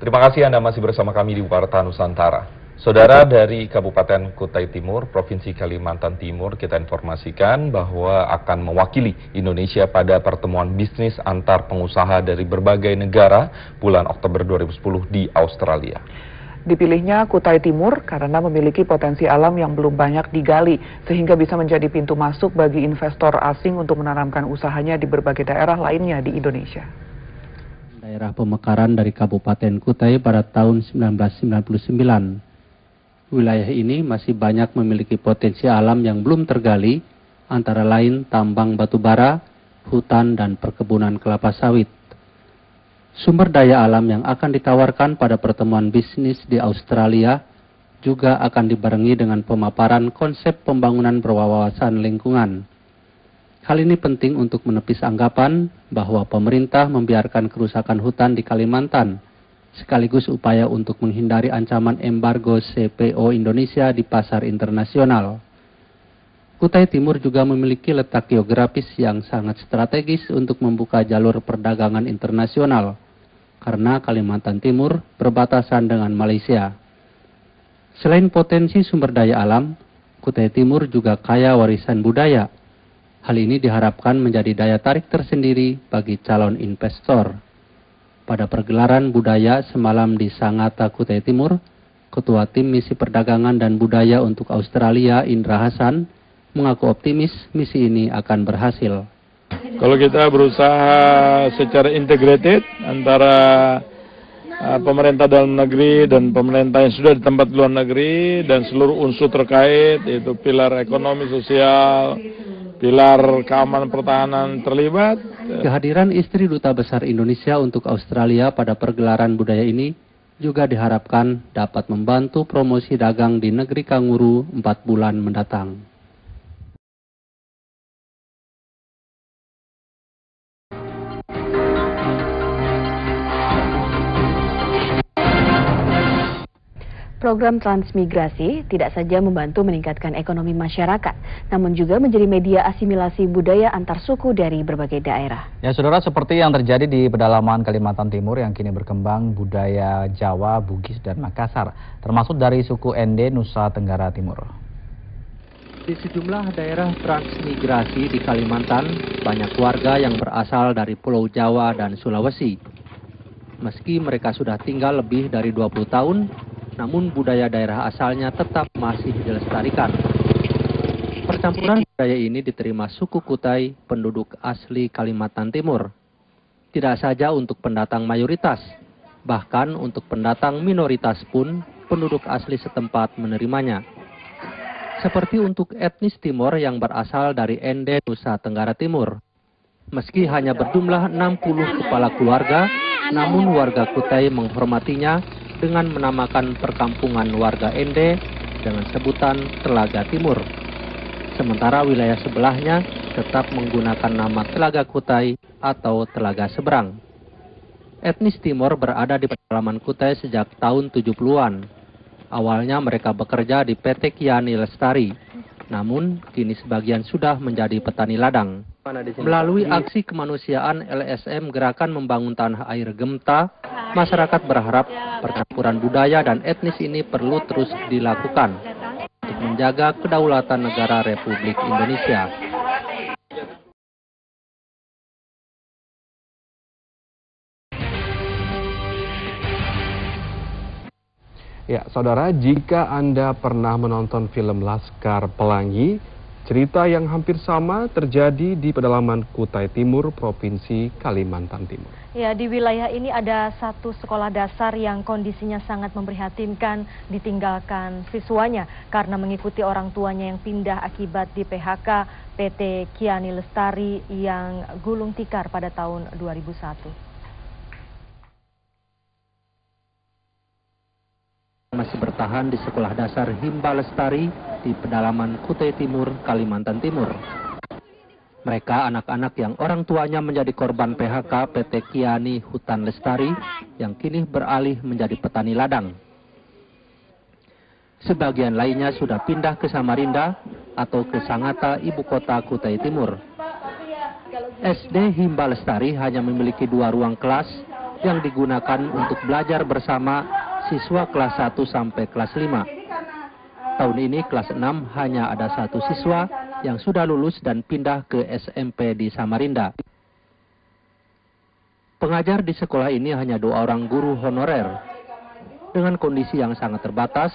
Terima kasih Anda masih bersama kami di Warta Nusantara. Saudara, dari Kabupaten Kutai Timur, Provinsi Kalimantan Timur, kita informasikan bahwa akan mewakili Indonesia pada pertemuan bisnis antar pengusaha dari berbagai negara bulan Oktober 2010 di Australia. Dipilihnya Kutai Timur karena memiliki potensi alam yang belum banyak digali, sehingga bisa menjadi pintu masuk bagi investor asing untuk menanamkan usahanya di berbagai daerah lainnya di Indonesia. Daerah pemekaran dari Kabupaten Kutai pada tahun 1999. Wilayah ini masih banyak memiliki potensi alam yang belum tergali, antara lain tambang batu bara, hutan, dan perkebunan kelapa sawit. Sumber daya alam yang akan ditawarkan pada pertemuan bisnis di Australia juga akan dibarengi dengan pemaparan konsep pembangunan berwawasan lingkungan. Hal ini penting untuk menepis anggapan bahwa pemerintah membiarkan kerusakan hutan di Kalimantan, sekaligus upaya untuk menghindari ancaman embargo CPO Indonesia di pasar internasional. Kutai Timur juga memiliki letak geografis yang sangat strategis untuk membuka jalur perdagangan internasional, karena Kalimantan Timur berbatasan dengan Malaysia. Selain potensi sumber daya alam, Kutai Timur juga kaya warisan budaya. Hal ini diharapkan menjadi daya tarik tersendiri bagi calon investor. Pada pergelaran budaya semalam di Sangatta, Kutai Timur, Ketua Tim Misi Perdagangan dan Budaya untuk Australia, Indra Hasan, mengaku optimis misi ini akan berhasil. Kalau kita berusaha secara integrated antara pemerintah dalam negeri dan pemerintah yang sudah di tempat luar negeri dan seluruh unsur terkait, yaitu pilar ekonomi sosial, pilar keamanan pertahanan terlibat. Kehadiran istri Duta Besar Indonesia untuk Australia pada pergelaran budaya ini juga diharapkan dapat membantu promosi dagang di negeri kanguru 4 bulan mendatang. Program transmigrasi tidak saja membantu meningkatkan ekonomi masyarakat, namun juga menjadi media asimilasi budaya antar suku dari berbagai daerah. Ya, saudara, seperti yang terjadi di pedalaman Kalimantan Timur yang kini berkembang budaya Jawa, Bugis, dan Makassar, termasuk dari suku Ende, Nusa Tenggara Timur. Di sejumlah daerah transmigrasi di Kalimantan, banyak warga yang berasal dari Pulau Jawa dan Sulawesi. Meski mereka sudah tinggal lebih dari 20 tahun, namun budaya daerah asalnya tetap masih dilestarikan. Percampuran budaya ini diterima suku Kutai, penduduk asli Kalimantan Timur. Tidak saja untuk pendatang mayoritas, bahkan untuk pendatang minoritas pun penduduk asli setempat menerimanya. Seperti untuk etnis Timor yang berasal dari Ende, Nusa Tenggara Timur. Meski hanya berjumlah 60 kepala keluarga, namun warga Kutai menghormatinya dengan menamakan perkampungan warga Ende dengan sebutan Telaga Timur. Sementara wilayah sebelahnya tetap menggunakan nama Telaga Kutai atau Telaga Seberang. Etnis Timor berada di pedalaman Kutai sejak tahun 70-an. Awalnya mereka bekerja di PT Kiani Lestari, namun kini sebagian sudah menjadi petani ladang. Melalui aksi kemanusiaan LSM Gerakan Membangun Tanah Air Gemta, masyarakat berharap percampuran budaya dan etnis ini perlu terus dilakukan untuk menjaga kedaulatan negara Republik Indonesia. Ya, saudara, jika Anda pernah menonton film Laskar Pelangi, cerita yang hampir sama terjadi di pedalaman Kutai Timur, Provinsi Kalimantan Timur. Ya, di wilayah ini ada satu sekolah dasar yang kondisinya sangat memprihatinkan, ditinggalkan siswanya karena mengikuti orang tuanya yang pindah akibat di PHK PT Kiani Lestari yang gulung tikar pada tahun 2001. Masih bertahan di sekolah dasar Himba Lestari di pedalaman Kutai Timur, Kalimantan Timur. Mereka anak-anak yang orang tuanya menjadi korban PHK PT Kiani Hutan Lestari yang kini beralih menjadi petani ladang. Sebagian lainnya sudah pindah ke Samarinda atau ke Sangatta, ibu kota Kutai Timur. SD Himba Lestari hanya memiliki 2 ruang kelas yang digunakan untuk belajar bersama siswa kelas 1 sampai kelas 5. Tahun ini kelas 6 hanya ada 1 siswa yang sudah lulus dan pindah ke SMP di Samarinda. Pengajar di sekolah ini hanya 2 orang guru honorer. Dengan kondisi yang sangat terbatas,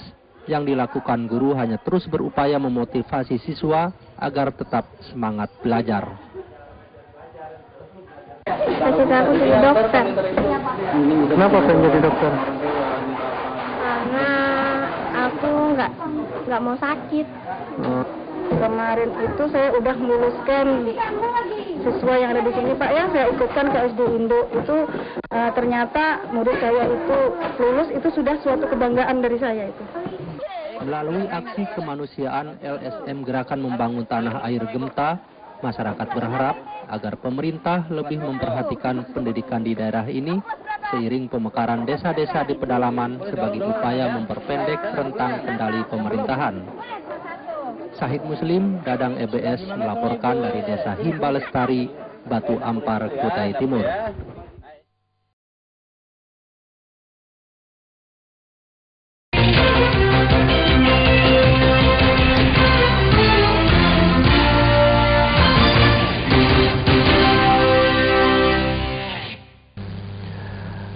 yang dilakukan guru hanya terus berupaya memotivasi siswa agar tetap semangat belajar. Cita-cita aku jadi dokter. Kenapa pengen jadi dokter? Karena aku nggak mau sakit. Kemarin itu saya udah meluluskan siswa yang ada di sini, Pak, ya. Saya ikutkan ke SD Indo. Itu ternyata murid saya itu lulus, itu sudah suatu kebanggaan dari saya itu. Melalui aksi kemanusiaan LSM Gerakan Membangun Tanah Air Gemta, masyarakat berharap agar pemerintah lebih memperhatikan pendidikan di daerah ini seiring pemekaran desa-desa di pedalaman sebagai upaya memperpendek rentang kendali pemerintahan. Syahid Muslim, Dadang EBS melaporkan dari Desa Himba Lestari, Batu Ampar, Kutai Timur.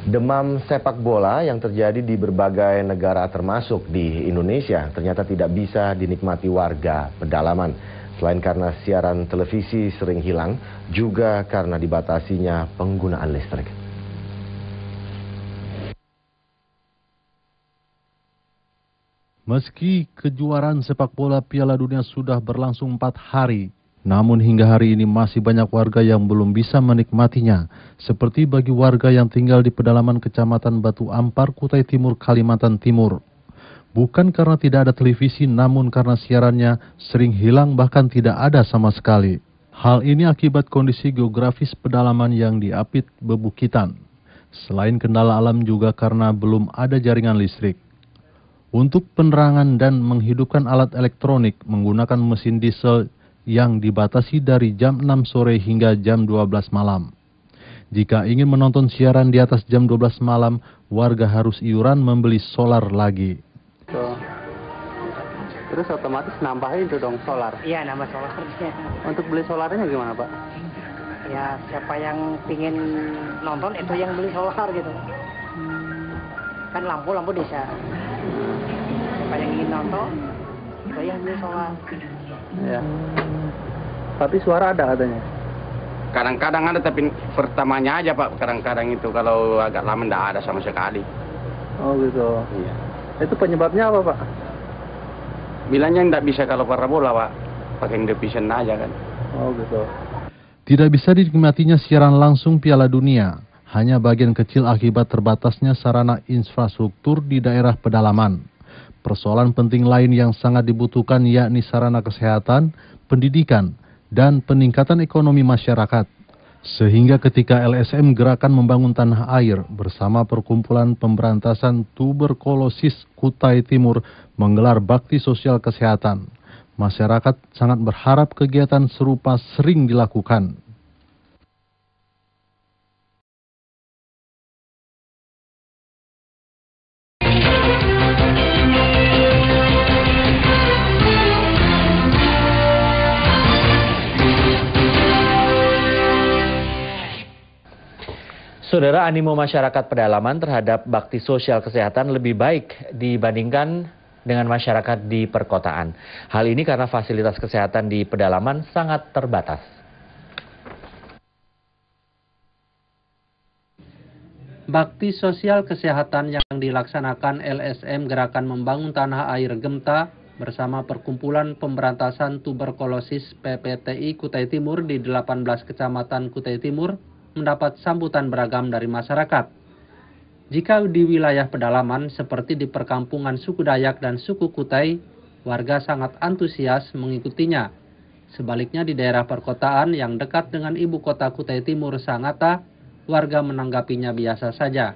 Demam sepak bola yang terjadi di berbagai negara termasuk di Indonesia ternyata tidak bisa dinikmati warga pedalaman. Selain karena siaran televisi sering hilang, juga karena dibatasinya penggunaan listrik. Meski kejuaraan sepak bola Piala Dunia sudah berlangsung 4 hari, namun hingga hari ini masih banyak warga yang belum bisa menikmatinya, seperti bagi warga yang tinggal di pedalaman Kecamatan Batu Ampar, Kutai Timur, Kalimantan Timur. Bukan karena tidak ada televisi, namun karena siarannya sering hilang bahkan tidak ada sama sekali. Hal ini akibat kondisi geografis pedalaman yang diapit bebukitan. Selain kendala alam juga karena belum ada jaringan listrik. Untuk penerangan dan menghidupkan alat elektronik menggunakan mesin diesel yang dibatasi dari jam 6 sore hingga jam 12 malam. Jika ingin menonton siaran di atas jam 12 malam, warga harus iuran membeli solar lagi. Terus otomatis nambahin itu dong solar? Iya, nambah solarnya. Untuk beli solarnya gimana, Pak? Ya, siapa yang pingin nonton itu yang beli solar gitu. Kan lampu bisa. Siapa yang ingin nonton, itu yang beli solar. Ya. Tapi suara ada katanya? Kadang-kadang ada, tapi pertamanya aja, Pak. Kadang-kadang itu kalau agak lama tidak ada sama sekali. Oh gitu. Iya. Itu penyebabnya apa, Pak? Bilangnya tidak bisa kalau parabola, Pak. Pakai independen aja kan. Oh gitu. Tidak bisa dinikmatinya siaran langsung Piala Dunia. Hanya bagian kecil akibat terbatasnya sarana infrastruktur di daerah pedalaman. Persoalan penting lain yang sangat dibutuhkan yakni sarana kesehatan, pendidikan, dan peningkatan ekonomi masyarakat. Sehingga ketika LSM Gerakan Membangun Tanah Air bersama Perkumpulan Pemberantasan Tuberkulosis Kutai Timur menggelar bakti sosial kesehatan, masyarakat sangat berharap kegiatan serupa sering dilakukan. Saudara, animo masyarakat pedalaman terhadap bakti sosial kesehatan lebih baik dibandingkan dengan masyarakat di perkotaan. Hal ini karena fasilitas kesehatan di pedalaman sangat terbatas. Bakti sosial kesehatan yang dilaksanakan LSM Gerakan Membangun Tanah Air Gemta bersama Perkumpulan Pemberantasan Tuberkulosis PPTI Kutai Timur di 18 kecamatan Kutai Timur mendapat sambutan beragam dari masyarakat. Jika di wilayah pedalaman seperti di perkampungan suku Dayak dan suku Kutai, warga sangat antusias mengikutinya. Sebaliknya di daerah perkotaan yang dekat dengan ibu kota Kutai Timur, Sangatta, warga menanggapinya biasa saja.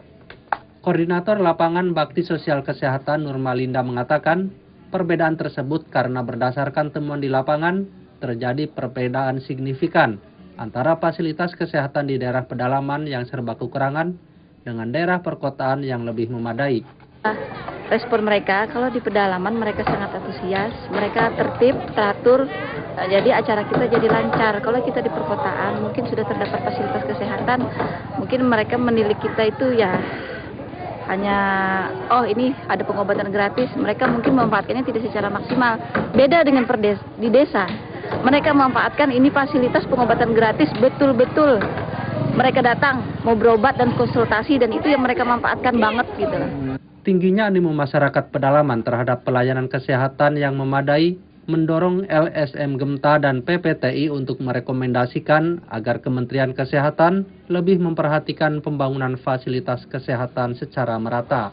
Koordinator Lapangan Bakti Sosial Kesehatan Nurmalinda mengatakan, perbedaan tersebut karena berdasarkan temuan di lapangan terjadi perbedaan signifikan antara fasilitas kesehatan di daerah pedalaman yang serba kekurangan dengan daerah perkotaan yang lebih memadai. Respon mereka, kalau di pedalaman mereka sangat antusias, mereka tertib, teratur, jadi acara kita jadi lancar. Kalau kita di perkotaan mungkin sudah terdapat fasilitas kesehatan, mungkin mereka menilik kita itu ya hanya, oh ini ada pengobatan gratis, mereka mungkin memanfaatkannya tidak secara maksimal. Beda dengan di desa, mereka memanfaatkan ini fasilitas pengobatan gratis betul-betul. Mereka datang mau berobat dan konsultasi, dan itu yang mereka manfaatkan banget gitu. Tingginya animo masyarakat pedalaman terhadap pelayanan kesehatan yang memadai mendorong LSM Gemta dan PPTI untuk merekomendasikan agar Kementerian Kesehatan lebih memperhatikan pembangunan fasilitas kesehatan secara merata.